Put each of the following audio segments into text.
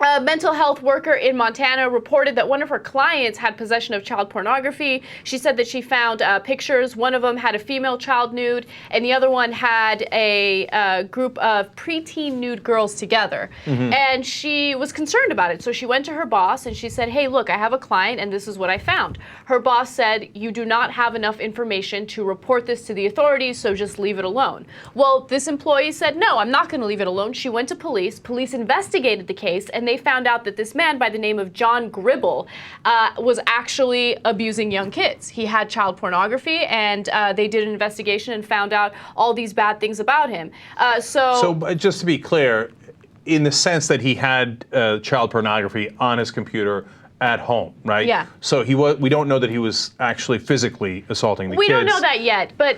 A mental health worker in Montana reported that one of her clients had possession of child pornography. She said that she found pictures. One of them had a female child nude, and the other one had a group of preteen nude girls together. And she was concerned about it. So she went to her boss and she said, hey, look, I have a client and this is what I found. Her boss said, you do not have enough information to report this to the authorities, so just leave it alone. Well, this employee said, no, I'm not going to leave it alone. She went to police. Police investigated the case, and they found out that this man by the name of John Gribble was actually abusing young kids. He had child pornography, and they did an investigation and found out all these bad things about him. So just to be clear, in the sense that he had child pornography on his computer at home, right? Yeah. So we don't know that he was actually physically assaulting the kids. We don't know that yet, but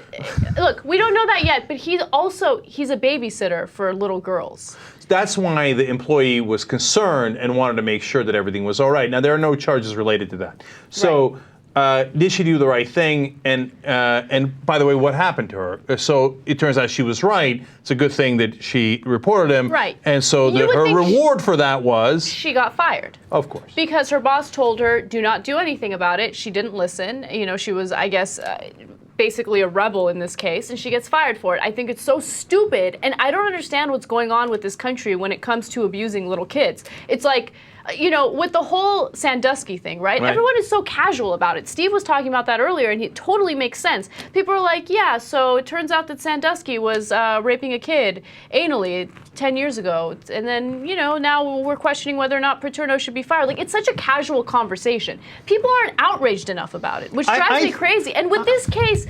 look, we don't know that yet, but he's a babysitter for little girls. That's why the employee was concerned and wanted to make sure that everything was all right. Now, there are no charges related to that. So did she do the right thing? And by the way, what happened to her? So it turns out she was right. It's a good thing that she reported him. Right. And so her reward for that was? She got fired. Of course. Because her boss told her, do not do anything about it. She didn't listen. You know, she was, I guess, basically a rebel in this case, and she gets fired for it. I think it's so stupid, and I don't understand what's going on with this country when it comes to abusing little kids. It's like, you know, with the whole Sandusky thing, right? Everyone is so casual about it. Steve was talking about that earlier, and it totally makes sense. People are like, yeah, so it turns out that Sandusky was raping a kid anally 10 years ago, and then, you know, now we're questioning whether or not Paterno should be fired. Like, it's such a casual conversation. People aren't outraged enough about it, which drives me crazy. And with this case,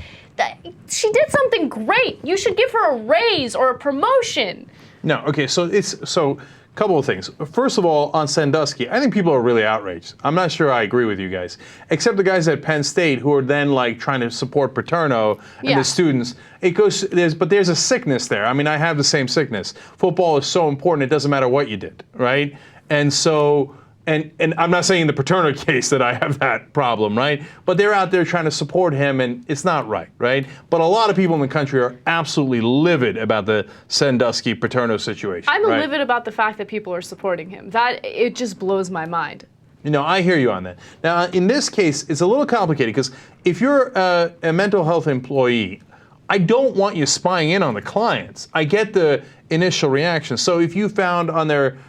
she did something great. You should give her a raise or a promotion. No, okay, so couple of things. First of all, on Sandusky, I think people are really outraged. I'm not sure I agree with you guys, except the guys at Penn State who are then like trying to support Paterno and the students. But there's a sickness there. I mean, I have the same sickness. Football is so important; it doesn't matter what you did, right? And so. And I'm not saying in the Paterno case that I have that problem, right? But they're out there trying to support him, and it's not right, right? But a lot of people in the country are absolutely livid about the Sandusky-Paterno situation. I'm livid about the fact that people are supporting him. It just blows my mind. You know, I hear you on that. Now, in this case, it's a little complicated because if you're a mental health employee, I don't want you spying in on the clients. I get the initial reaction. So if you found on their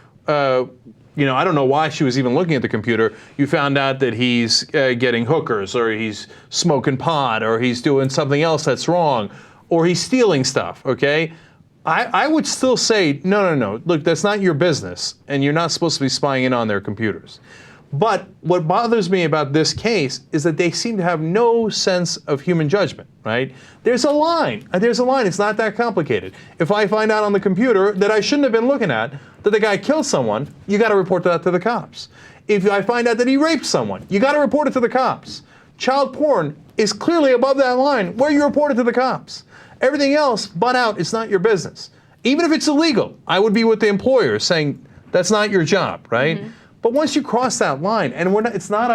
you know, I don't know why she was even looking at the computer. You found out that he's getting hookers, or he's smoking pot, or he's doing something else that's wrong, or he's stealing stuff, okay? I would still say, no. Look, that's not your business, and you're not supposed to be spying in on their computers. But what bothers me about this case is that they seem to have no sense of human judgment, right? There's a line. It's not that complicated. If I find out on the computer that I shouldn't have been looking at, that the guy killed someone, you got to report that to the cops. If I find out that he raped someone, you got to report it to the cops. Child porn is clearly above that line where you report it to the cops. Everything else, butt out, it's not your business. Even if it's illegal, I would be with the employer saying that's not your job, right? But once you cross that line, and it's not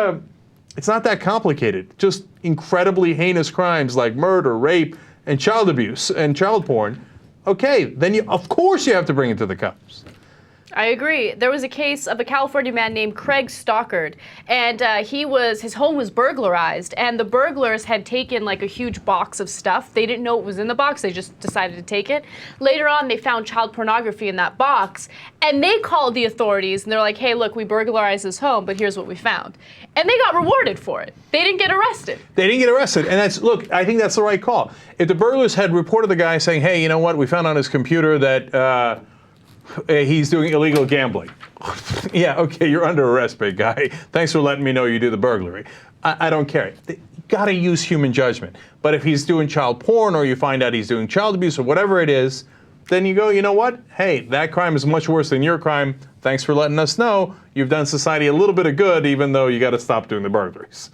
that complicated, just incredibly heinous crimes like murder, rape, and child abuse and child porn, okay, then of course you have to bring it to the cops. I agree. There was a case of a California man named Craig Stockard, and his home was burglarized, and the burglars had taken like a huge box of stuff. They didn't know it was in the box. They just decided to take it. Later on, they found child pornography in that box, and they called the authorities, and they're like, hey, look, we burglarized this home, but here's what we found. And they got rewarded for it. They didn't get arrested. And look, I think that's the right call. If the burglars had reported the guy saying, hey, you know what, we found on his computer that he's doing illegal gambling. Yeah, okay, you're under arrest, big guy. Thanks for letting me know you do the burglary. I don't care. You gotta use human judgment. But if he's doing child porn, or you find out he's doing child abuse, or whatever it is, then you go, you know what? Hey, that crime is much worse than your crime. Thanks for letting us know. You've done society a little bit of good, even though you gotta stop doing the burglaries.